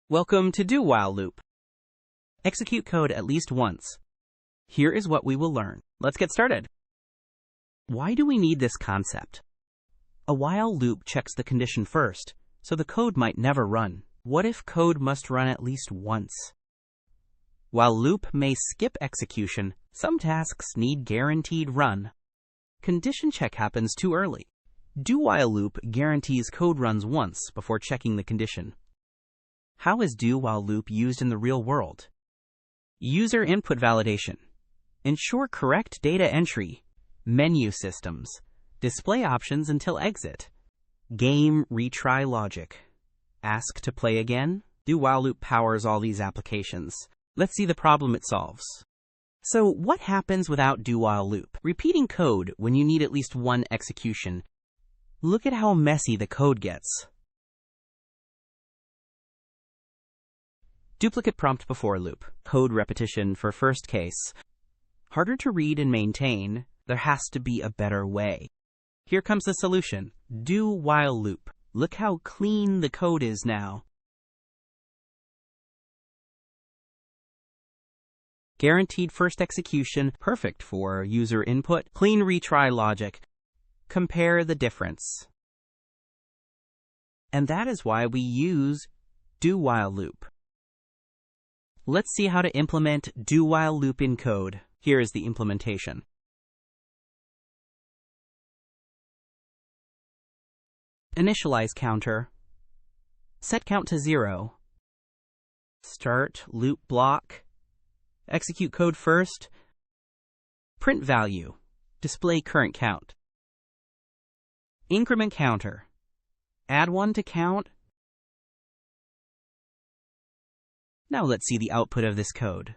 Welcome to do-while loop. Execute code at least once. Here is what we will learn. Let's get started. Why do we need this concept? A while loop checks the condition first, so the code might never run. What if code must run at least once? While loop may skip execution, some tasks need guaranteed run. Condition check happens too early. Do-while loop guarantees code runs once before checking the condition. How is do-while loop used in the real world? User input validation. Ensure correct data entry. Menu systems. Display options until exit. Game retry logic. Ask to play again. Do-while loop powers all these applications. Let's see the problem it solves. So what happens without do-while loop? Repeating code when you need at least one execution. Look at how messy the code gets. Duplicate prompt before loop. Code repetition for first case. Harder to read and maintain. There has to be a better way. Here comes the solution. Do-while loop. Look how clean the code is now. Guaranteed first execution, perfect for user input. Clean retry logic. Compare the difference. And that is why we use do-while loop. Let's see how to implement do-while loop in code. Here is the implementation. Initialize counter. Set count to 0. Start loop block. Execute code first. Print value. Display current count. Increment counter. Add 1 to count. Now let's see the output of this code.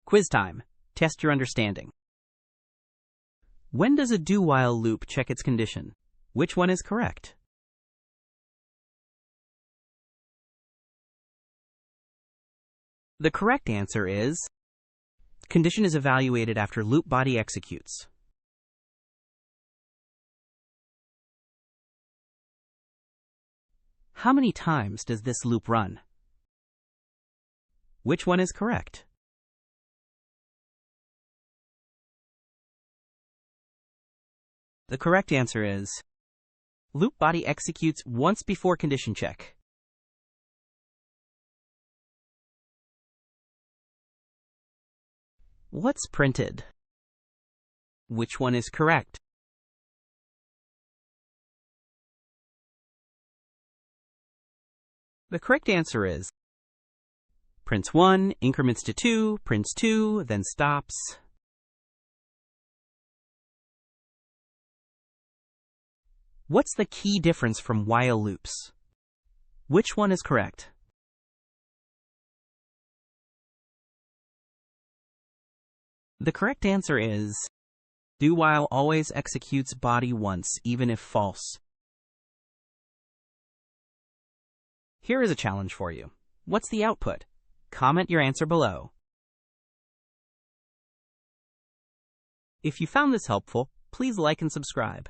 Quiz time. Test your understanding. When does a do-while loop check its condition? Which one is correct? The correct answer is condition is evaluated after loop body executes. How many times does this loop run? Which one is correct? The correct answer is loop body executes once before condition check. What's printed? Which one is correct? The correct answer is prints 1, increments to 2, prints 2, then stops. What's the key difference from while loops? Which one is correct? The correct answer is do-while always executes body once, even if false. Here is a challenge for you. What's the output? Comment your answer below. If you found this helpful, please like and subscribe.